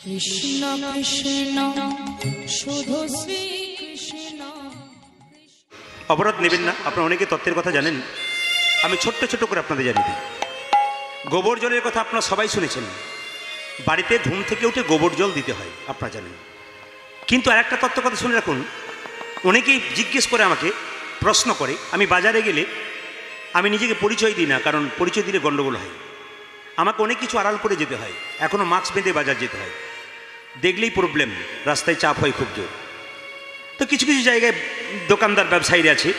কৃষ্ণ কৃষ্ণ শুধু শ্রী কৃষ্ণ। অপরাধ নেবেন না, আপনারা অনেকে তত্ত্বের কথা জানেন, আমি ছোট্ট ছোট্ট করে আপনাদের জানিয়ে দিই। গোবর জলের কথা আপনারা সবাই শুনেছেন, বাড়িতে ঘুম থেকে উঠে গোবর জল দিতে হয়, আপনারা জানেন। কিন্তু আর একটা তত্ত্ব কথা শুনে রাখুন, অনেকেই জিজ্ঞেস করে আমাকে, প্রশ্ন করে, আমি বাজারে গেলে আমি নিজেকে পরিচয় দিই না, কারণ পরিচয় দিলে গণ্ডগোল হয়। আমাকে অনেক কিছু আড়াল করে যেতে হয়, এখনও মাস্ক বেঁধে বাজার যেতে হয়, দেখলেই প্রবলেম, রাস্তায় চাপ হয় খুব জোর। তো কিছু কিছু জায়গায় দোকানদার ব্যবসায়ীরা আছে,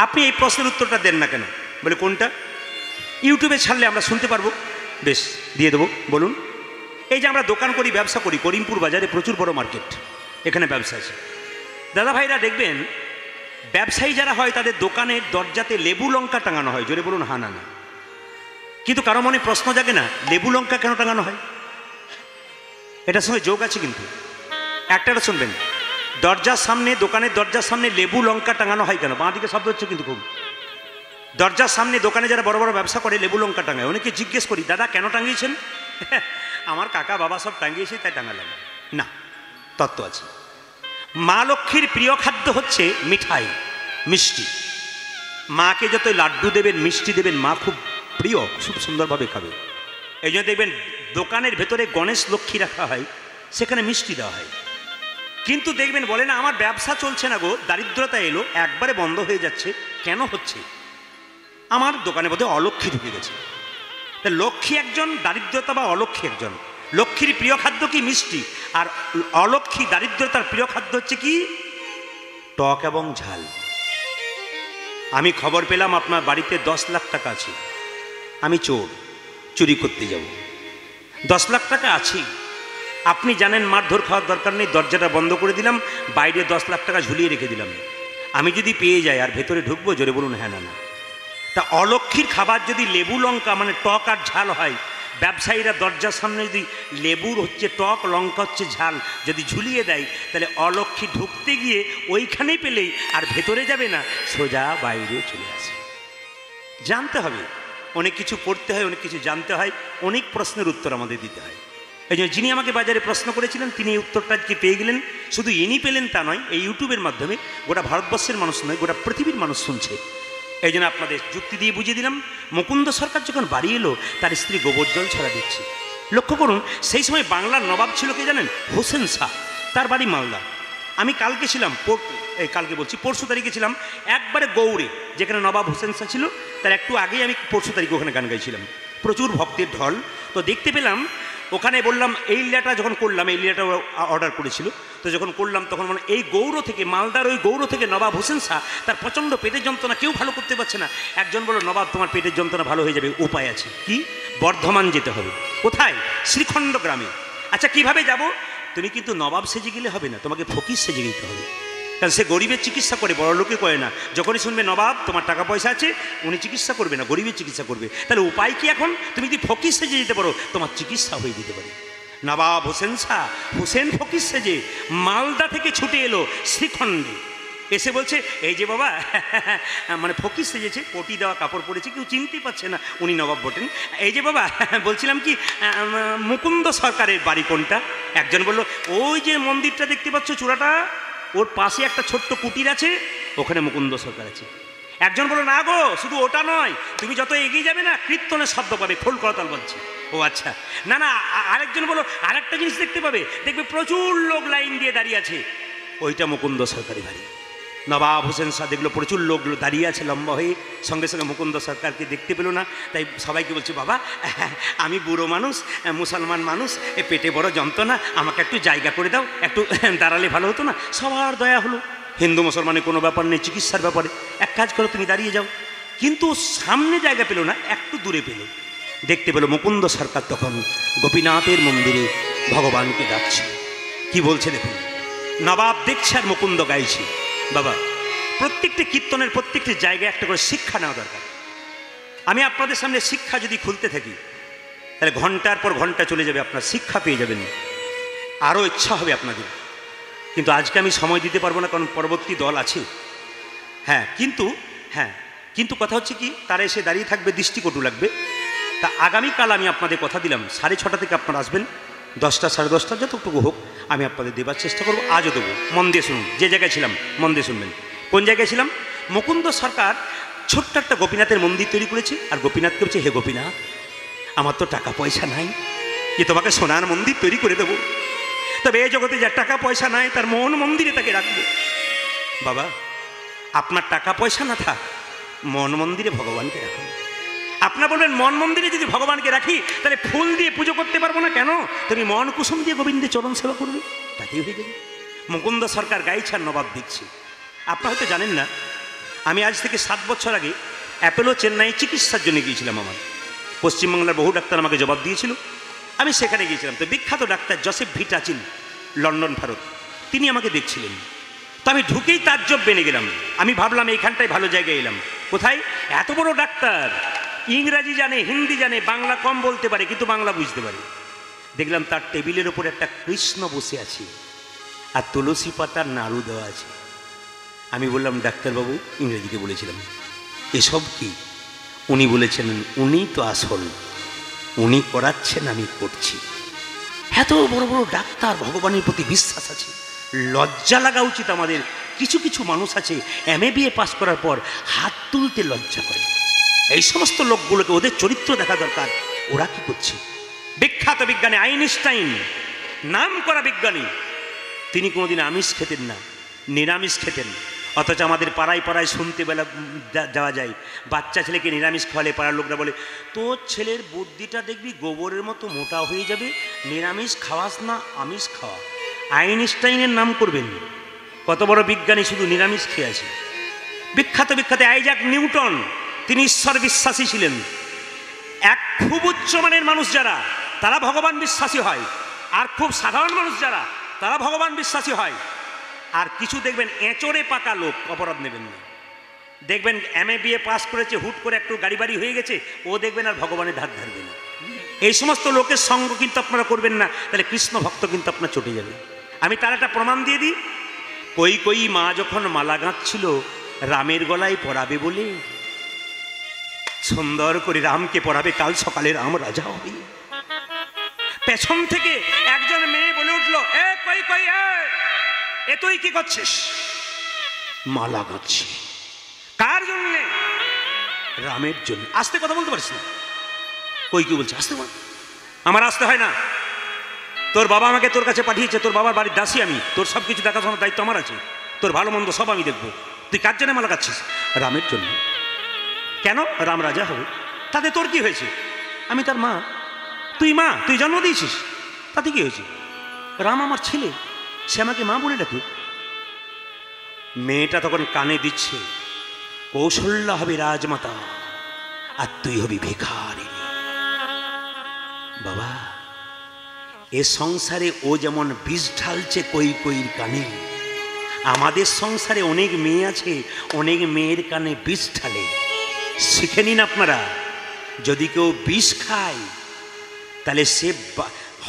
আপনি এই প্রশ্নের উত্তরটা দেন না কেন? বলে কোনটা? ইউটিউবে ছাড়লে আমরা শুনতে পারবো। বেশ, দিয়ে দেবো, বলুন। এই যে আমরা দোকান করি, ব্যবসা করি, করিমপুর বাজারে প্রচুর বড় মার্কেট, এখানে ব্যবসা আছে। দাদা ভাইরা দেখবেন, ব্যবসায়ী যারা হয় তাদের দোকানের দরজাতে লেবু লঙ্কা টাঙানো হয়। জোরে বলুন হা না না। কিন্তু কারো মনে প্রশ্ন জাগে না, লেবু লঙ্কা কেন টাঙানো হয়? এটার সঙ্গে যোগ আছে কিন্তু। একটা শুনবেন, দরজার সামনে, দোকানের দরজার সামনে লেবু লঙ্কা টাঙানো হয় কেন? বাঁ দিকে শব্দ হচ্ছে কিন্তু খুব। দরজার সামনে দোকানে যারা বড় বড় ব্যবসা করে লেবু লঙ্কা টাঙায়। অনেকে জিজ্ঞেস করি, দাদা কেন টাঙিয়েছেন? আমার কাকা বাবা সব টাঙিয়েছে তাই টাঙালাম না। তত্ত্ব আছে। মা লক্ষ্মীর প্রিয় খাদ্য হচ্ছে মিঠাই, মিষ্টি। মাকে যতই লাড্ডু দেবেন, মিষ্টি দেবেন, মা খুব প্রিয়, খুব সুন্দরভাবে খাবে। এই জন্য দেখবেন দোকানের ভেতরে গণেশ লক্ষ্মী রাখা হয়, সেখানে মিষ্টি দেওয়া হয়। কিন্তু দেখবেন বলে না, আমার ব্যবসা চলছে না গো, দারিদ্রতা এলো, একবারে বন্ধ হয়ে যাচ্ছে। কেন হচ্ছে? আমার দোকানে বোধহয় অলক্ষ্মী ঢুকে গেছে। তা লক্ষ্মী একজন, দারিদ্রতা বা অলক্ষ্মী একজন। লক্ষ্মীর প্রিয় খাদ্য কি? মিষ্টি। আর অলক্ষ্মী দারিদ্রতার প্রিয় খাদ্য হচ্ছে কি? টক এবং ঝাল। আমি খবর পেলাম আপনার বাড়িতে 10 লাখ টাকা আছে, আমি চোর, চুরি করতে যাব। 10 লাখ টাকা আছে, আপনি জানেন মারধর খাওয়ার দরকার নেই, দরজাটা বন্ধ করে দিলাম, বাইরে 10 লাখ টাকা ঝুলিয়ে রেখে দিলাম। আমি যদি পেয়ে যাই আর ভেতরে ঢুকবো? জোরে বলুন হ্যাঁ না না। তা অলক্ষ্মীর খাবার যদি লেবু লঙ্কা মানে টক আর ঝাল হয়, ব্যবসায়ীরা দরজার সামনে যদি লেবুর হচ্ছে টক, লঙ্কা হচ্ছে ঝাল যদি ঝুলিয়ে দেয়, তাহলে অলক্ষ্মী ঢুকতে গিয়ে ওইখানেই পেলেই আর ভেতরে যাবে না, সোজা বাইরে চলে আসে। জানতে হবে, অনেক কিছু পড়তে হয়, অনেক কিছু জানতে হয়, অনেক প্রশ্নের উত্তর আমাদের দিতে হয়। এই জন্য যিনি আমাকে বাজারে প্রশ্ন করেছিলেন, তিনি এই উত্তরটা আজকে পেয়ে গেলেন। শুধু ইনি পেলেন তা নয়, এই ইউটিউবের মাধ্যমে গোটা ভারতবর্ষের মানুষ নয়, গোটা পৃথিবীর মানুষ শুনছে। এই জন্য আপনাদের যুক্তি দিয়ে বুঝিয়ে দিলাম। মুকুন্দ সরকার যখন বাড়ি এলো, তার স্ত্রী গোবর জল ছড়া দিচ্ছে। লক্ষ্য করুন, সেই সময় বাংলার নবাব ছিল কে জানেন? হোসেন শাহ। তার বাড়ি মালদা। আমি কালকে ছিলাম, পরশু তারিখে ছিলাম একবারে গৌড়ে, যেখানে নবাব হোসেন শাহ ছিল। তার একটু আগেই আমি পরশু তারিখে ওখানে গান গাইছিলাম, প্রচুর ভক্তের ঢল। তো দেখতে পেলাম ওখানে, বললাম এই লীলাটা যখন করলাম, এই লীলাটা অর্ডার করেছিল, তো যখন করলাম তখন মানে এই গৌড় থেকে, মালদার ওই গৌড় থেকে নবাব হোসেন শাহ, তার প্রচণ্ড পেটের যন্ত্রণা, কেউ ভালো করতে পারছে না। একজন বলল, নবাব তোমার পেটের যন্ত্রণা ভালো হয়ে যাবে, উপায় আছে। কি? বর্ধমান যেতে হবে। কোথায়? শ্রীখণ্ড গ্রামে। আচ্ছা কিভাবে যাব? তুমি কিন্তু নবাব সেজে গেলে হবে না, তোমাকে ফকির সেজে যেতে হবে। কারণ সে গরিবের চিকিৎসা করে, বড় লোকে করে না। যখনই শুনবে নবাব তোমার টাকা পয়সা আছে, উনি চিকিৎসা করবে না, গরিবের চিকিৎসা করবে। তাহলে উপায় কি এখন? তুমি যদি ফকির সেজে যেতে পারো, তোমার চিকিৎসা হয়ে যেতে পারে। নবাব হোসেন শাহ, হোসেন ফকির সেজে মালদা থেকে ছুটে এলো শ্রীখণ্ডে। এসে বলছে, এই যে বাবা, মানে ফকির সেজেছে, পটি দেওয়া কাপড় পরেছে, কেউ চিনতে পারছে না উনি নবাব বটেন। এই যে বাবা, বলছিলাম কি, মুকুন্দ সরকারের বাড়ি কোনটা? একজন বলল, ওই যে মন্দিরটা দেখতে পাচ্ছ চূড়াটা, ওর পাশে একটা ছোট্ট কুটির আছে, ওখানে মুকুন্দ সরকার আছে। একজন বলল, না গো, শুধু ওটা নয়, তুমি যত এগিয়ে যাবে না, কীর্তনের শব্দ পাবে, খোল করতাল বলছি। ও আচ্ছা, না না। আরেকজন বলল, আরেকটা জিনিস দেখতে পাবে, দেখবে প্রচুর লোক লাইন দিয়ে দাঁড়িয়ে আছে, ওইটা মুকুন্দ সরকারি বাড়ি। নবাব হোসেন শাহ দেখলো প্রচুর লোক দাঁড়িয়ে আছে লম্বা হয়ে, সঙ্গে সঙ্গে মুকুন্দ সরকারকে দেখতে পেল না। তাই সবাইকে বলছে, বাবা আমি বুড়ো মানুষ, মুসলমান মানুষ, এ পেটে বড় যন্ত্রণা, আমাকে একটু জায়গা করে দাও, একটু দাঁড়ালে ভালো হতো না। সবার দয়া হলো। হিন্দু মুসলমানের কোনো ব্যাপার নেই, চিকিৎসার ব্যাপারে এক কাজ করো, তুমি দাঁড়িয়ে যাও। কিন্তু সামনে জায়গা পেল না, একটু দূরে পেল। দেখতে পেল মুকুন্দ সরকার তখন গোপীনাথের মন্দিরে ভগবানকে ডাকছে। কি বলছে দেখুন, নবাব দেখছে আর মুকুন্দ গাইছে। বাবা, প্রত্যেকটি কীর্তনের প্রত্যেকটি জায়গায় একটা করে শিক্ষা নেওয়া দরকার। আমি আপনাদের সামনে শিক্ষা যদি খুলতে থাকি, তাহলে ঘন্টার পর ঘন্টা চলে যাবে, আপনার শিক্ষা পেয়ে যাবেন, আরও ইচ্ছা হবে আপনাদের। কিন্তু আজকে আমি সময় দিতে পারবো না, কারণ পরবর্তী দল আছে। কিন্তু কথা হচ্ছে কি, তারা এসে দাঁড়িয়ে থাকবে, দৃষ্টিকটু লাগবে। তা আগামীকাল আমি আপনাদের কথা দিলাম, 6:30 থেকে আপনারা আসবেন, 10টা 10:30 যতটুকু হোক আমি আপনাদের দেবার চেষ্টা করবো, আজও দেবো। মন দিয়ে শুনুন, যে জায়গায় ছিলাম মন দিয়ে শুনবেন। কোন জায়গায় ছিলাম? মুকুন্দ সরকার ছোট্ট একটা গোপীনাথের মন্দির তৈরি করেছে, আর গোপীনাথকে বলছে, হে গোপীনাথ, আমার তো টাকা পয়সা নাই যে তোমাকে সোনার মন্দির তৈরি করে দেবো, তবে এই জগতে যার টাকা পয়সা নাই তার মন মন্দিরে তাকে রাখবো। বাবা, আপনার টাকা পয়সা না থাক, মন মন্দিরে ভগবানকে রাখুন। আপনার বলবেন, মন মন্দিরে যদি ভগবানকে রাখি তাহলে ফুল দিয়ে পুজো করতে পারবো না কেন? তুমি মন কুসুম দিয়ে গোবিন্দের চরণ সেবা করবে, তাতেই হয়ে যাবে। মুকুন্দ সরকার গাইছার নবাব দেখছি। আপনারা হয়তো জানেন না, আমি আজ থেকে 7 বছর আগে অ্যাপোলো চেন্নাই চিকিৎসার জন্য গিয়েছিলাম। আমার পশ্চিমবাংলার বহু ডাক্তার আমাকে জবাব দিয়েছিল, আমি সেখানে গিয়েছিলাম। তো বিখ্যাত ডাক্তার জোসেফ ভিটাচিন, লন্ডন ভারত, তিনি আমাকে দেখছিলেন। তো আমি ঢুকেই তাজ্জব বেনে গেলাম। আমি ভাবলাম এইখানটায় ভালো জায়গায় এলাম। কোথায়? এত বড় ডাক্তার, ইংরাজি জানে, হিন্দি জানে, বাংলা কম বলতে পারে কিন্তু বাংলা বুঝতে পারে। দেখলাম তার টেবিলের ওপর একটা কৃষ্ণ বসে আছে আর তুলসী পাতার নাড়ু দেওয়া আছে। আমি বললাম, ডাক্তারবাবু, ইংরেজিতে বলেছিলাম, এসব কি? উনি বলেছেন, উনি তো আসল, উনি করাচ্ছেন, আমি করছি। এত বড় বড় ডাক্তার, ভগবানের প্রতি বিশ্বাস আছে, লজ্জা লাগা উচিত আমাদের। কিছু কিছু মানুষ আছে MA পাস করার পর হাত তুলতে লজ্জা করে। এই সমস্ত লোকগুলোকে ওদের চরিত্র দেখা দরকার। ওরা কি করছে? বিখ্যাত বিজ্ঞানী আইনস্টাইন, নাম করা বিজ্ঞানী, তিনি কোনোদিন আমিষ খেতেন না, নিরামিষ খেতেন। অথচ আমাদের পাড়ায় পাড়ায় শুনতে বেলা যাওয়া যায়, বাচ্চা ছেলেকে নিরামিষ খাওয়ালে পাড়ার লোকরা বলে, তোর ছেলের বুদ্ধিটা দেখবি গোবরের মতো মোটা হয়ে যাবে, নিরামিষ খাওয়াস না, আমিষ খাওয়া। আইনস্টাইনের নাম করবেন, কত বড় বিজ্ঞানী, শুধু নিরামিষ খেয়ে আছে। বিখ্যাত বিখ্যাত আইজাক নিউটন, তিনি ঈশ্বর বিশ্বাসী ছিলেন। এক খুব উচ্চমানের মানুষ যারা, তারা ভগবান বিশ্বাসী হয়, আর খুব সাধারণ মানুষ যারা, তারা ভগবান বিশ্বাসী হয়। আর কিছু দেখবেন এঁচড়ে পাকা লোক, অপরাধ নেবেন না, দেখবেন MA পাস করেছে, হুট করে একটু গাড়ি বাড়ি হয়ে গেছে, ও দেখবেন আর ভগবানের ধার ধারবে না। এই সমস্ত লোকের সঙ্গ কিন্তু আপনারা করবেন না, তাহলে কৃষ্ণ ভক্ত কিন্তু আপনার চটে যাবে। আমি তার একটা প্রমাণ দিয়ে দিই। কই মা যখন মালা গাঁথছিল রামের গলায় পরাবে বলে, সুন্দর করে রামকে পরাবে, কাল সকালে রাম রাজা হবে। পেছন থেকে একজন মেয়ে বলে উঠলো, এ তুই কি করছিস? মালা গাঁথছি। কার জন্যে? রামের জন্য। আস্তে কথা বলতে পারিস না? কই কি বলছে? আসতে বল। আমার আসতে হয় না, তোর বাবা আমাকে তোর কাছে পাঠিয়েছে, তোর বাবার বাড়ির দাসী আমি, তোর সব কিছু দেখাশোনার দায়িত্ব আমার আছে, তোর ভালো মন্দ সব আমি দেখবো। তুই কার জন্য মালা গাচ্ছিস? রামের জন্য। কেন? রাম রাজা হবে। তাতে তোর কি হয়েছে? আমি তার মা। তুই জন্ম দিয়েছিস, তাতে কি হয়েছে? রাম আমার ছেলে, সে আমাকে মা বলে ডাকে। মেয়েটা তখন কানে দিচ্ছে, কৌশল্যা হবে রাজমাতা আর তুই হবি ভিখারিনী। বাবা, এ সংসারে ও যেমন বিষ ঢালছে কইর কানে, আমাদের সংসারে অনেক মেয়ে আছে, অনেক মেয়ের কানে বিষ ঢালে। শিখে নিন আপনারা। যদি কেউ বিষ খায় তাহলে সে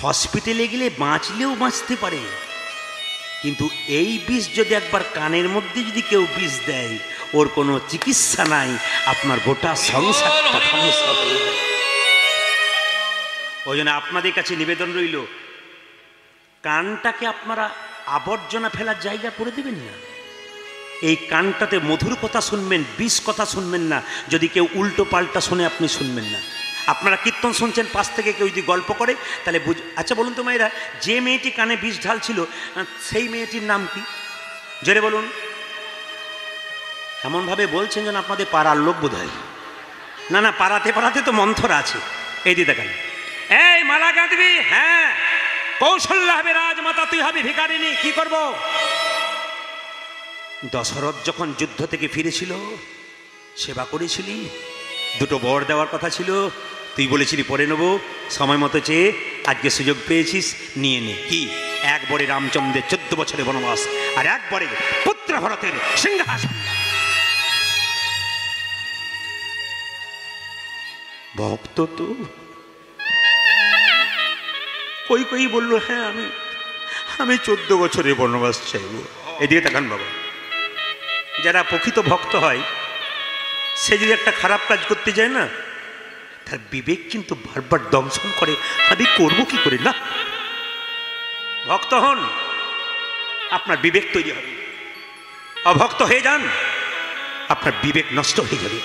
হসপিটালে গেলে বাঁচলেও বাঁচতে পারে, কিন্তু এই বিষ যদি একবার কানের মধ্যে যদি কেউ বিষ দেয়, ওর কোনো চিকিৎসা নাই, আপনার গোটা সংসারটা ধ্বংস হয়ে যায়। ওই জন্য আপনাদের কাছে নিবেদন রইল, কানটাকে আপনারা আবর্জনা ফেলার জায়গা করে দেবেন না। এই কানটাতে মধুর কথা শুনবেন, বিষ কথা শুনবেন না। যদি কেউ উল্টো পাল্টা শোনে আপনি শুনবেন না। আপনারা কীর্তন শুনছেন, পাশ থেকে কেউ যদি গল্প করে তাহলে আচ্ছা বলুন তো মায়েরা, যে মেয়েটি কানে বিষ ঢালছিল সেই মেয়েটির নাম কি? জোরে বলুন। এমনভাবে বলছেন যেন আপনাদের পাড়ার লোক বোধ হয়। না, পাড়াতে তো মন্থর আছে। এই দিয়ে দেখেন, এই মালা গাঁথবি, হ্যাঁ, কৌশল্যা হবে রাজমাতা, তুই হবি ভিখারিনী। কি করব? দশরথ যখন যুদ্ধ থেকে ফিরেছিল, সেবা করেছিলি, দুটো বর দেওয়ার কথা ছিল, তুই বলেছিলি পরে নেব, সময় মতো চেয়ে আজকে সুযোগ পেয়েছিস, নিয়ে নে। কি? এক বরে রামচন্দ্রের 14 বছরের বনবাস, আর এক বরে পুত্র ভরতের সিংহাসন। ভক্ত তো কই বললো, হ্যাঁ আমি 14 বছরের বনবাস চাইব। এদিকে তাকান বাবা, যারা প্রকৃত ভক্ত হয়, সে যদি একটা খারাপ কাজ করতে যায় না, তার বিবেক কিন্তু বারবার দংশন করে, আমি করবো কি করে। না, ভক্ত হন, আপনার বিবেক তৈরি হবে। অভক্ত হয়ে যান, আপনার বিবেক নষ্ট হয়ে যাবে।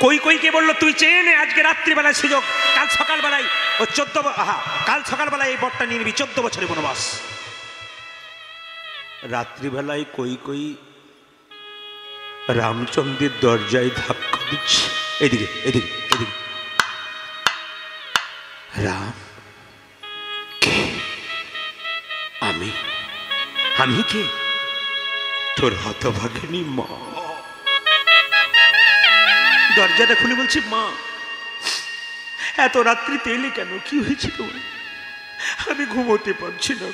কইকে বললো তুই চেয়ে নে আজকে রাত্রিবেলায় সুযোগ, কাল সকালবেলায় ও কাল সকালবেলায় এই বরটা নিয়ে নিবি, 14 বছরের বনবাস। রাত্রিবেলায় কই রামচন্দ্রের দরজায় ধাক্কা দিচ্ছে, এদিকে এদিকে এদিকে। রাম, কে? আমি কে? তোর হতভাগিনী মা। দরজাটা খুলে বলছি, মা এত রাত্রিতে এলে কেন? কি হয়েছে তোমার? আমি ঘুমোতে পারছি না,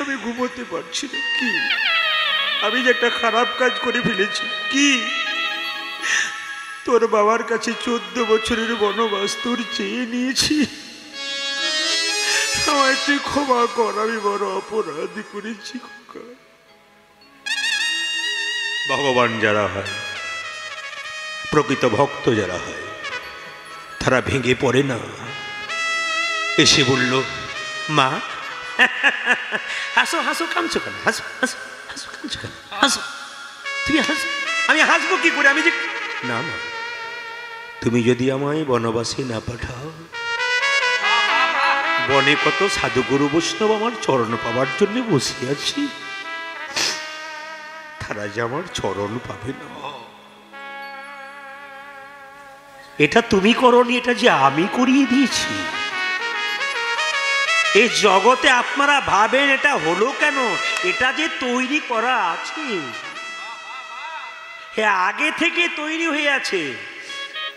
আমি ঘুমোতে পারছি না। কি? আমি যে একটা খারাপ কাজ করে ফেলেছি। কি? তোর বাবার কাছে 14 বছরের বনবাস তোর চেয়ে নিয়েছি, আমায় তুই ক্ষমা কর, আমি বড় অপরাধ করেছি। ভগবান যারা হয়, প্রকৃত ভক্ত যারা হয়, তারা ভেঙে পড়ে না। এসে বলল, মা হাসো হাসো, কাঁদছো কেন? হাসো হাসো হাসো, কাঁদছো কেন? হাসো, তুমি হাসো। আমি হাসবো কি করে? আমি যে না মা, তুমি যদি আমায় বনবাসে না পাঠাও, বনে কত সাধুগুরু বৈষ্ণব আমার চরণ পাবার জন্য বসে আছি, তারা যে আমার চরণ পাবে না। এটা তুমি করনি, এটা যে আমি করিয়ে দিয়েছি। এই জগতে আপনারা ভাবেন এটা হলো কেন, এটা যে তৈরি করা আছে, হ্যাঁ আগে থেকে তৈরি হয়ে আছে।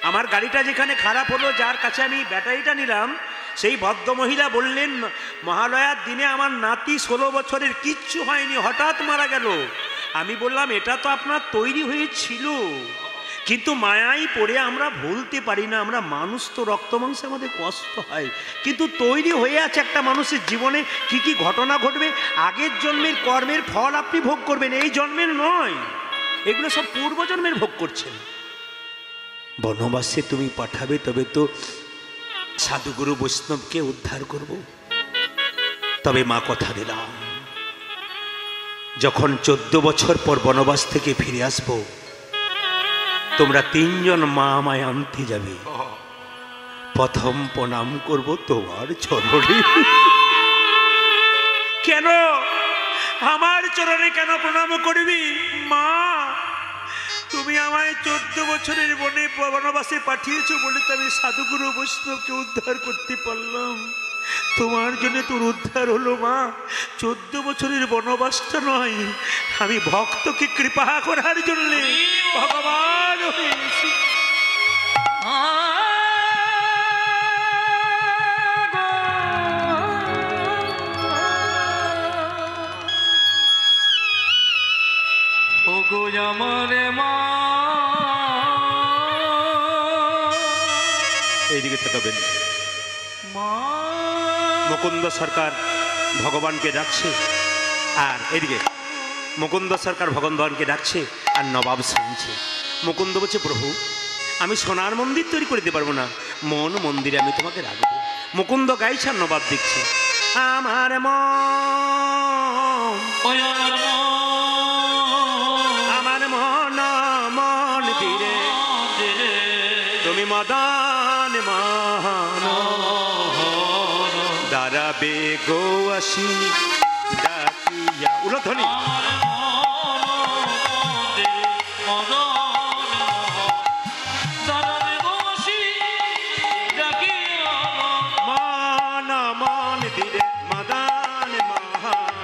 আমার গাড়িটা যেখানে খারাপ হলো, যার কাছে আমি ব্যাটারিটা নিলাম, সেই ভদ্রমহিলা বললেন, মহালয়ার দিনে আমার নাতি 16 বছরের, কিচ্ছু হয়নি, হঠাৎ মারা গেল। আমি বললাম এটা তো আপনার তৈরি হয়েছিল, কিন্তু মায়াই পড়ে আমরা ভুলতে পারি না। আমরা মানুষ তো, রক্ত মাংসে আমাদের কষ্ট হয়, কিন্তু তৈরি হয়ে আছে একটা মানুষের জীবনে কি কি ঘটনা ঘটবে। আগের জন্মের কর্মের ফল আপনি ভোগ করবেন, এই জন্মের নয়। এগুলো সব পূর্বজন্মের ভোগ করছেন। বনবাসে তুমি পাঠাবে, তবে তো সাধুগুরু বৈষ্ণবকে উদ্ধার করব। তবে মা কথা দিলাম, যখন 14 বছর পর বনবাস থেকে ফিরে আসব, তোমরা 3 জন মা আমায় আনতে যাবে। প্রথম প্রণাম করব তোমার চরণে। কেন আমার চরণে কেন প্রণাম করবি মা? তুমি আমায় 14 বছরের বনবাসে পাঠিয়েছো বলে তো আমি সাধুগুরু বৈষ্ণবকে উদ্ধার করতে পারলাম। তোমার জন্য তোর উদ্ধার হলো মা। 14 বছরের বনবাসটা নয়, আমি ভক্তকে কৃপা করার জন্য ভগবান হয়েছি। এইদিকে তাকাবেন। মুকুন্দ সরকার ভগবানকে ডাকছে, আর এদিকে মুকুন্দ সরকার ভগবানকে ডাকছে, আর নবাব শুনছে। মুকুন্দ বলছে, প্রভু আমি সোনার মন্দির তৈরি করে দিতে পারবো না, মন মন্দিরে আমি তোমাকে রাখবো। মুকুন্দ গাইছে আর নবাব দেখছে। আমার আমার মন মন্দিরে তুমি মদন মহান, দাঁড়াবে গো আসি ডাকিয়া। উলধ্বনি। মান মন দিরে মদন মহান,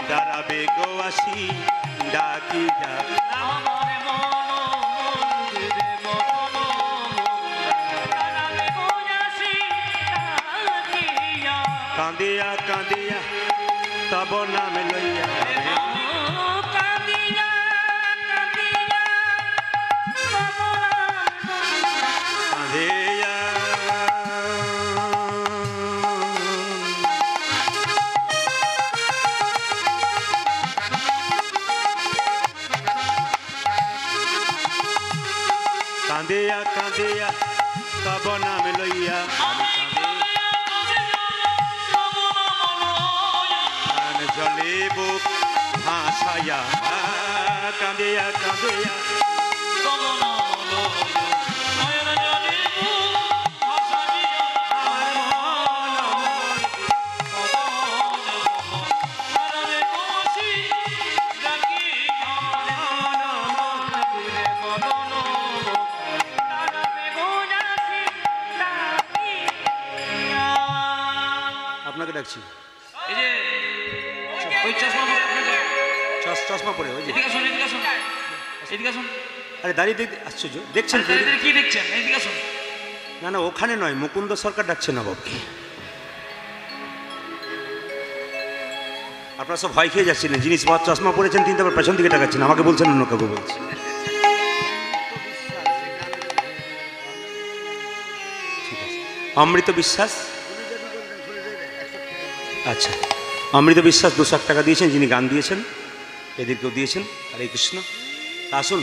দাঁড়াবে গো আসি ডাকিয়া। কাঁদিয়া কাঁদিয়া তব নাম লইয়া, কাঁদিয়া কাঁদিয়া কাঁদিয়া তব নাম লইয়া, বুক ভাসাইয়া কাঁদিয়া কাঁদিয়া আপনাকে ডাকছি। এই যে ওই চশমা পরে আপনাকে চশমা পরে ওই যে এদিকে আসুন, এদিকে আসুন, এদিকে আসুন। আরে দাঁড়িয়ে দেখতে আশ্চর্য দেখছেন তো? দাঁড়িয়ে কি দেখছেন? এদিকে আসুন। না না ওখানে নয়, মুকুন্দ সরকার ডাকছে নবাবকে। আপনারা সব ভয় খেয়ে যাচ্ছিলেন, জিনিস চশমা পরেছেন তিনি তারপর পেছন দিকে টাকাচ্ছেন, আমাকে বলছেন অন্য কাউকে বলছে। ঠিক আছে, অমৃত বিশ্বাস, আচ্ছা অমৃত বিশ্বাস 200 টাকা দিয়েছেন, যিনি গান দিয়েছেন এদেরকেও দিয়েছেন। হরে কৃষ্ণ। আসুন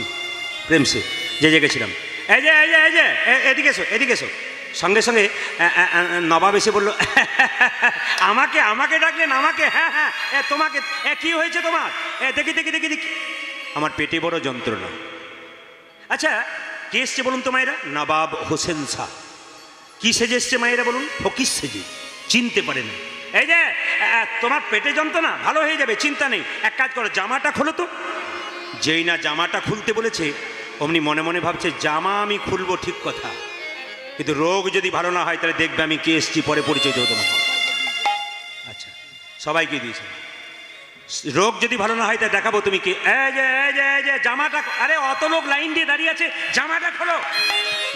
প্রেম সে যে গেছিলাম। এই যে এই যে এই যে এদিকে এসো, এদিকে এসো। সঙ্গে সঙ্গে নবাব এসে বললো আমাকে আমাকে ডাকলেন আমাকে? হ্যাঁ হ্যাঁ তোমাকে। কি হয়েছে তোমার? দেখি দেখি দেখি দেখি, আমার পেটে বড় যন্ত্রণা। আচ্ছা কে এসছে বলুন তো মায়েরা? নবাব হোসেন শাহ। কি সেজে এসছে মায়েরা বলুন? ফকির সেজে, চিনতে পারেন। এই যে তোমার পেটে যন্ত্রণা ভালো হয়ে যাবে, চিন্তা নেই, এক কাজ করো জামাটা খোলো তো। যেই না জামাটা খুলতে বলেছে অমনি মনে মনে ভাবছে জামা আমি খুলবো ঠিক কথা, কিন্তু রোগ যদি ভালো না হয় তাহলে দেখবে আমি কে এসছি, পরে পরিচয় দেবো তোমাকে। আচ্ছা সবাইকে দিয়েছে। রোগ যদি ভালো না হয় তাহলে দেখাবো তুমি কে। এই যে এই যে এই যে জামাটা, আরে অত লোক লাইন দিয়ে দাঁড়িয়ে আছে, জামাটা খোলো।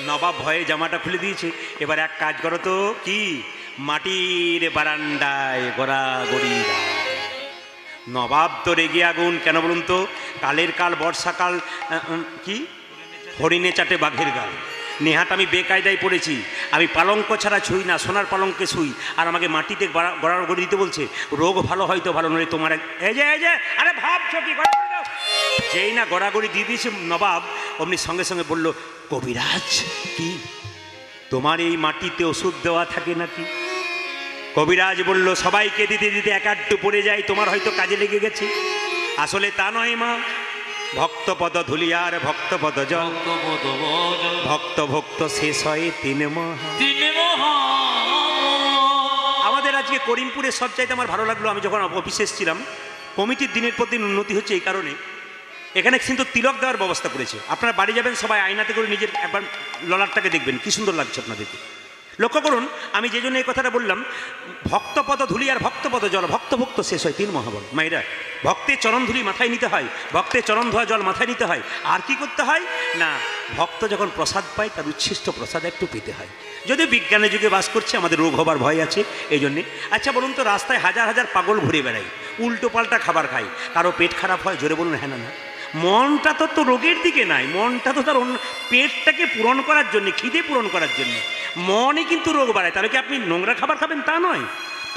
নবাব ভয়ে জামাটা খুলে দিয়েছে। এবার এক কাজ করো তো, কি মাটির বারান্দায় গড়াগড়ি। নবাব তো রেগে আগুন, কেন বলুন তো? কালের কাল বর্ষাকাল, কি হরিণে চাটে বাঘের গাল। নেহাত আমি বেকায়দায় পড়েছি, আমি পালঙ্ক ছাড়া ছুঁই না, সোনার পালঙ্কে শুই, আর আমাকে মাটিতে গড়াগড়ি দিতে বলছে। রোগ ভালো হয়তো ভালো নয় তোমার। এই যে এই যে আরে ভাবছো কি? যেই না গড়াগড়ি দিয়ে দিয়েছে নবাব অমনি সঙ্গে সঙ্গে বলল কবিরাজ কি তোমার এই মাটিতে ওষুধ দেওয়া থাকে নাকি? কবিরাজ বলল সবাইকে দিতে দিতে এক আধটু পড়ে যায়, তোমার হয়তো কাজে লেগে গেছে। আসলে তা নয় মা, ভক্তপদ ধুলিয়ার ভক্তপদ জল, ভক্ত ভক্ত শেষ হয় তিন মহা। আমাদের আজকে করিমপুরে সব চাইতে আমার ভালো লাগলো, আমি যখন অফিসে এসেছিলাম, কমিটির দিনের পর দিন উন্নতি হচ্ছে এই কারণে এখানে কিন্তু তিলক দেওয়ার ব্যবস্থা করেছে। আপনারা বাড়ি যাবেন সবাই আয়নাতে করে নিজের একবার ললাটটাকে দেখবেন, কি সুন্দর লাগছে আপনাদেরকে। লক্ষ্য করুন, আমি যে জন্য এই কথাটা বললাম, ভক্তপদ ধুলি আর ভক্তপদ জল, ভক্ত ভক্ত শেষ হয় তিন মহাবল। মায়েরা, ভক্তের চরণ ধুলি মাথায় নিতে হয়, ভক্তের চরণ ধোয়া জল মাথায় নিতে হয়, আর কি করতে হয় না, ভক্ত যখন প্রসাদ পায় তার উচ্ছিষ্ট প্রসাদ একটু পেতে হয়। যদি বিজ্ঞানের যুগে বাস করছে, আমাদের রোগ হবার ভয় আছে এই জন্যে। আচ্ছা বলুন তো, রাস্তায় হাজার হাজার পাগল ঘুরে বেড়ায়, উল্টো পাল্টা খাবার খায়, কারো পেট খারাপ হয়? জোরে বলুন হ্যাঁ না না। মনটা তো রোগের দিকে নাই, মনটা তো তার অন্য পেটটাকে পূরণ করার জন্য, খিদে পূরণ করার জন্য। মনই কিন্তু রোগ বাড়ায়। তাহলে কি আপনি নোংরা খাবার খাবেন? তা নয়।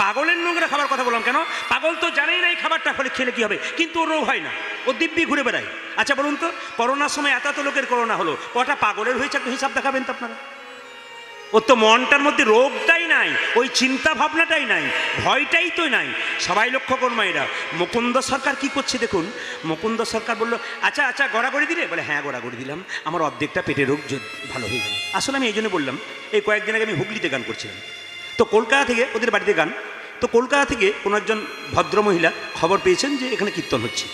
পাগলের নোংরা খাবার কথা বললাম কেন? পাগল তো জানেই না এই খাবারটা খেলে কি হবে, কিন্তু ওর রোগ হয় না, ও দিব্যি ঘুরে বেড়ায়। আচ্ছা বলুন তো, করোনার সময় এত লোকের করোনা হলো, কটা পাগলের হয়েছে একটু হিসাব দেখাবেন তো আপনারা? ওর তো মনটার মধ্যে রোগটাই নাই, ওই চিন্তা ভাবনাটাই নাই, ভয়টাই তো নাই। সবাই লক্ষ্য করুন মায়েরা, মুকুন্দ সরকার কি করছে দেখুন। মুকুন্দ সরকার বলল আচ্ছা আচ্ছা গড়াগড়ি দিলে? বলে হ্যাঁ গড়াগড়ি দিলাম, আমার অর্ধেকটা পেটের রোগ ভালো হয়ে গেল। আসলে আমি এই জন্য বললাম, এই কয়েকদিন আগে আমি হুগলিতে গান করছিলাম, তো কলকাতা থেকে ওদের বাড়িতে গান, তো কলকাতা থেকে কোনো একজন ভদ্রমহিলা খবর পেয়েছেন যে এখানে কীর্তন হচ্ছে।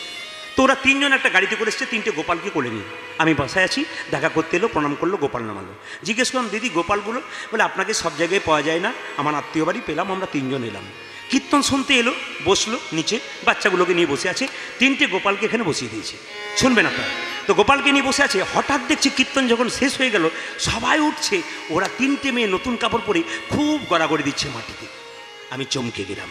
তো ওরা তিনজন একটা গাড়িতে করে এসছে, তিনটে গোপালকে কোলে নিয়ে। আমি বাসায় আছি, দেখা করতে এলো, প্রণাম করলো, গোপাল নামালো। জিজ্ঞেস করলাম দিদি গোপালগুলো? বলে আপনাকে সব জায়গায় পাওয়া যায় না, আমার আত্মীয় বাড়ি পেলাম, আমরা তিনজন এলাম। কীর্তন শুনতে এলো, বসলো নিচে, বাচ্চাগুলোকে নিয়ে বসে আছে, তিনটে গোপালকে এখানে বসিয়ে দিয়েছে। শুনবেন আপনারা, তো গোপালকে নিয়ে বসে আছে, হঠাৎ দেখছি কীর্তন যখন শেষ হয়ে গেল, সবাই উঠছে, ওরা তিনটে মেয়ে নতুন কাপড় পরে খুব গড়াগড়ি দিচ্ছে মাটিতে। আমি চমকে গেলাম।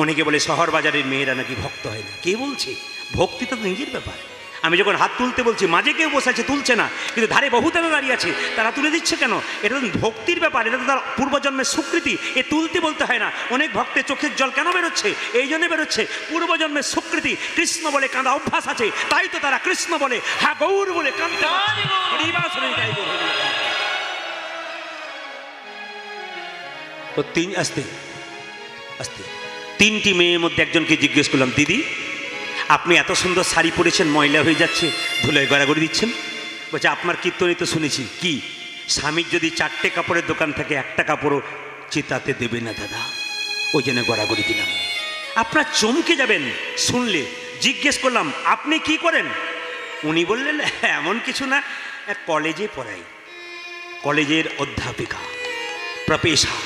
অনেকে বলে শহর বাজারের মেয়েরা নাকি ভক্ত হয় না। কে বলছে? ভক্তি তো নিজের ব্যাপার। আমি যখন হাত তুলতে বলছি, মাঝে কেউ বসে আছে তুলছে না, কিন্তু ধারে বহুতেরা দাঁড়িয়ে আছে, তারা তুলে দিচ্ছে কেন? এটা তো ভক্তির ব্যাপার, এটা তো তার পূর্বজন্মের স্বীকৃতি। এ তুলতে বলতে হয় না। অনেক ভক্তের চোখের জল কেন বেরোচ্ছে? এই জন্য বেরোচ্ছে, পূর্বজন্মের স্বীকৃতি। কৃষ্ণ বলে কাঁদা অভ্যাস আছে, তাই তো তারা কৃষ্ণ বলে, হ্যাঁ গৌর বলে কাঁদতে। তো তিন আস্তে আস্তে তিনটি মেয়ের মধ্যে একজনকে জিজ্ঞেস করলাম, দিদি আপনি এত সুন্দর শাড়ি পরেছেন, ময়লা হয়ে যাচ্ছে, ধুলোয় গড়াগড়ি দিচ্ছেন। বলছে আপনার কীর্তনে তো শুনেছি কি, স্বামীর যদি 4টে কাপড়ের দোকান থাকে একটা কাপড়ও চিতাতে দেবে না দাদা, ওই জন্য গড়াগড়ি দিলাম। আপনার চমকে যাবেন শুনলে। জিজ্ঞেস করলাম আপনি কি করেন? উনি বললেন এমন কিছু না, কলেজে পড়াই, কলেজের অধ্যাপিকা, প্রফেসর।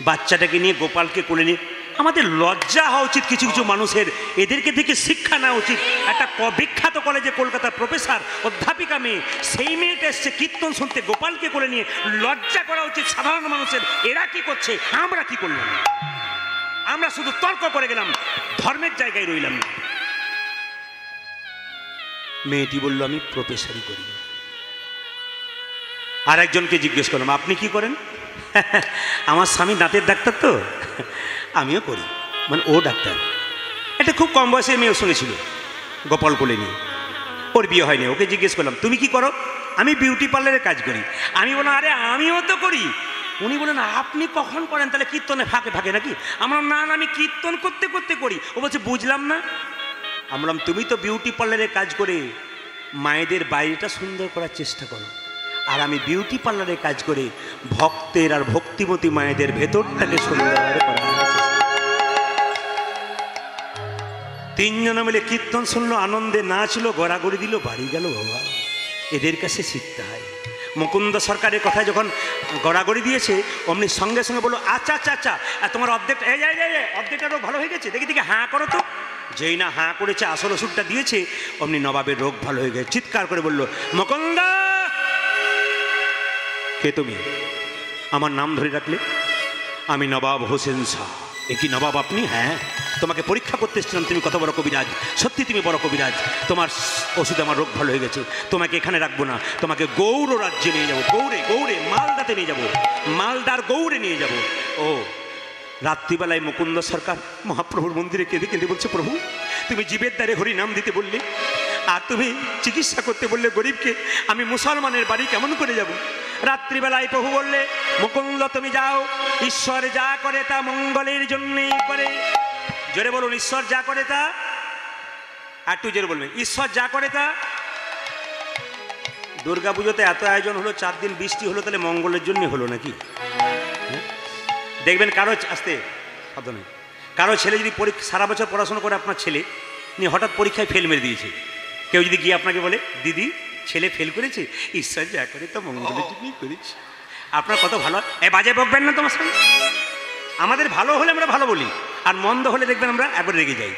বাচ্চাটাকে নিয়ে, গোপালকে কোলে নিয়ে, আমাদের লজ্জা হওয়া উচিত কিছু কিছু মানুষের, এদেরকে থেকে শিক্ষা নেওয়া উচিত। একটা বিখ্যাত কলেজে কলকাতার প্রফেসর, অধ্যাপিকা মেয়ে, সেই মেয়েটা এসছে কীর্তন শুনতে, গোপালকে কোলে নিয়ে। লজ্জা করা উচিত সাধারণ মানুষের। এরা কি করছে, আমরা কি করলাম? আমরা শুধু তর্ক করে গেলাম, ধর্মের জায়গায় রইলাম না। মেয়েটি বলল আমি প্রফেসরই করি। আর একজনকে জিজ্ঞেস করলাম আপনি কি করেন? আমার স্বামী দাঁতের ডাক্তার তো, আমিও করি। মানে ও ডাক্তার। এটা খুব কম বয়সে মেয়েও শুনেছিল, গোপাল কোলে নিয়ে, ওর বিয়ে হয়নি। ওকে জিজ্ঞেস করলাম তুমি কি করো? আমি বিউটি পার্লারে কাজ করি। আমি বললাম আরে আমিও তো করি। উনি বলেন আপনি কখন করেন? তাহলে কীর্তনে ফাঁকে ফাঁকে নাকি? আমরা না না আমি কীর্তন করতে করতে করি। ও বলছে বুঝলাম না। আমি বললাম তুমি তো বিউটি পার্লারে কাজ করে মায়েদের বাইরেটা সুন্দর করার চেষ্টা করো, আর আমি বিউটি পার্লারে কাজ করে ভক্তের আর ভক্তিমতী মায়েদের ভেতরটাকে সুন্দর করার। তিনজনে মিলে কীর্তন শুনলো, আনন্দে নাচলো, গড়াগড়ি দিল, বাড়ি গেল। বাবা এদের কাছে শিখতে হয়। মুকুন্দ সরকারের কথায় যখন গড়াগড়ি দিয়েছে অমনি সঙ্গে সঙ্গে বললো আচ্ছা আচ্ছা আচ্ছা, তোমার অর্ধেকটা অর্ধেকটা রোগ ভালো হয়ে গেছে, দেখি দেখি হাঁ করো তো। যেই না হাঁ করেছে, আসল ওষুধটা দিয়েছে, অমনি নবাবের রোগ ভালো হয়ে গেছে। চিৎকার করে বললো মুকুন্দ, কে তুমি? আমার নাম ধরে রাখলে? আমি নবাব হোসেন শাহ। এ কি নবাব আপনি? হ্যাঁ, তোমাকে পরীক্ষা করতে এসেছিলাম, তুমি কত বড় কবিরাজ। সত্যি তুমি বড় কবিরাজ, তোমার ওষুধে আমার রোগ ভালো হয়ে গেছে। তোমাকে এখানে রাখবো না, তোমাকে গৌড় রাজ্যে নিয়ে যাবো। গৌড়ে গৌড়ে মালদাতে নিয়ে যাবো, মালদার গৌড়ে নিয়ে যাবো। ও রাত্রিবেলায় মুকুন্দ সরকার মহাপ্রভুর মন্দিরে কেঁদে কেঁদে বলছে প্রভু তুমি জীবের দ্বারে হরি নাম দিতে বললে, আর তুমি চিকিৎসা করতে বললে গরিবকে, আমি মুসলমানের বাড়ি কেমন করে যাব? রাত্রিবেলায় প্রভু বললে মুকুন্দ তুমি যাও, ঈশ্বর যা করে তা মঙ্গলের জন্যই করে। জোরে বলুন ঈশ্বর যা করে তা, আর একটু জোরে বলবেন ঈশ্বর যা করে তা। দুর্গা পুজোতে এত আয়োজন হলো, 4 দিন বৃষ্টি হলো, তাহলে মঙ্গলের জন্যই হলো নাকি? দেখবেন কারো আসতে শব্দ নেই, কারো ছেলে যদি সারা বছর পড়াশোনা করে, আপনার ছেলে নিয়ে হঠাৎ পরীক্ষায় ফেল মেরে দিয়েছে, কেউ যদি গিয়ে আপনাকে বলে দিদি ছেলে ফেল করেছে, ঈশ্বর যা করে তা মঙ্গলের জন্যই করেছে, আপনার কত ভালো। বাজে বকবেন না তোমার সঙ্গে। আমাদের ভালো হলে আমরা ভালো বলি, আর মন্দ হলে দেখবেন আমরা একবার রেগে যাই,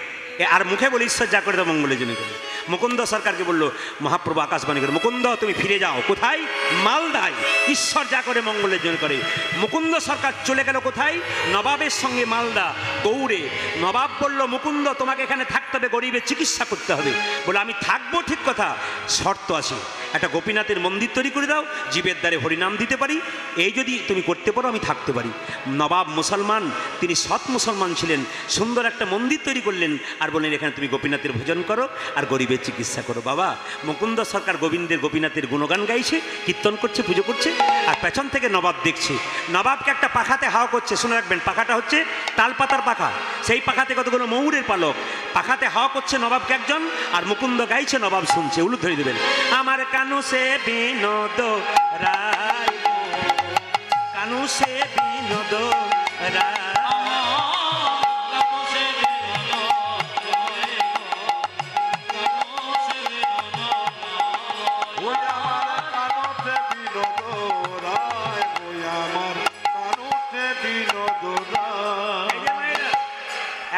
আর মুখে বলি ঈশ্বর যা করে তা মঙ্গলের জন্য করে। মুকুন্দ সরকারকে বললো মহাপ্রভু আকাশবাণী করে মুকুন্দ তুমি ফিরে যাও। কোথায়? মালদায়। ঈশ্বর যা করে মঙ্গলের জন্য করে। মুকুন্দ সরকার চলে গেল কোথায়? নবাবের সঙ্গে মালদা গৌড়ে। নবাব বলল মুকুন্দ তোমাকে এখানে থাকতে হবে, গরিবের চিকিৎসা করতে হবে। বলে আমি থাকবো ঠিক কথা, শর্ত আছে, একটা গোপীনাথের মন্দির তৈরি করে দাও, জীবের দ্বারে হরিনাম দিতে পারি, এই যদি তুমি করতে পারো আমি থাকতে পারি। নবাব মুসলমান, তিনি সৎ মুসলমান ছিলেন, সুন্দর একটা মন্দির তৈরি করলেন, আর বললেন এখানে তুমি গোপীনাথের ভোজন করো আর গরিবের চিকিৎসা করো। বাবা মুকুন্দ সরকার গোবিন্দের গুণগান গাইছে, কীর্তন করছে, পুজো করছে, আর পেছন থেকে নবাব দেখছে। নবাবকে একটা পাখাতে হাওয়া করছে, শুনে রাখবেন পাখাটা হচ্ছে তালপাতার পাখা, সেই পাখাতে কতগুলো ময়ূরের পালক, পাখাতে হাওয়া করছে নবাবকে একজন, আর মুকুন্দ গাইছে, নবাব শুনছে। উলু ধরে দেবেন আমার কানু সে বিনোদ রায়, কানু সে বিনোদ রায়।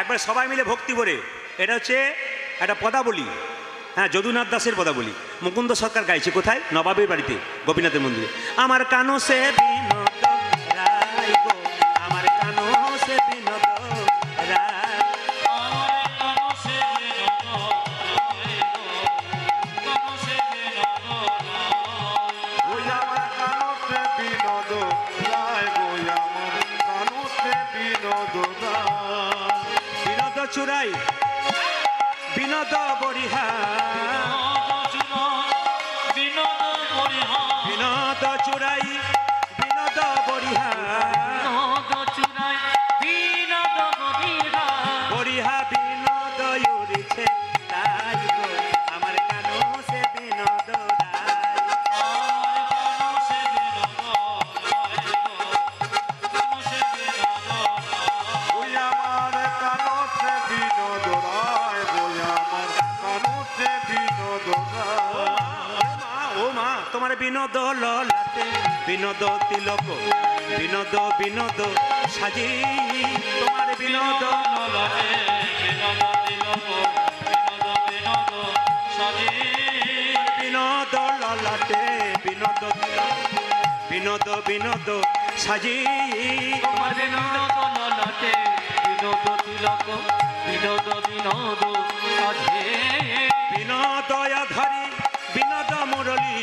একবার সবাই মিলে ভক্তি করে, এটা হচ্ছে একটা পদাবলী, হ্যাঁ যদুনাথ দাসের পদাবলী। মুকুন্দ সরকার গাইছে কোথায়? নবাবের বাড়িতে, গোপীনাথের মন্দিরে। আমার কানো সে বিনোদ রায় গো, আমার কানো সে বিনোদ রায়, বিনোদ চুরাই বিনোদ বরিহা, বিনোদ চুরাই বিনোদ বরিহা, বিনোদ চুরাই বিনোদ বরিহা। বিনোদ ললাটে বিনোদ তিলক বিনোদ বিনোদ সাজি তোমার বিনোদ ললাটে বিনোদ তিলক বিনোদ সাজি বিনোদ ললাটে বিনোদ তিলক বিনোদ বিনোদ সাজি তোমার বিনোদ ললাটে বিনোদ তিলক বিনোদ সাজি বিনোদ আধারি বিনোদ মুরলী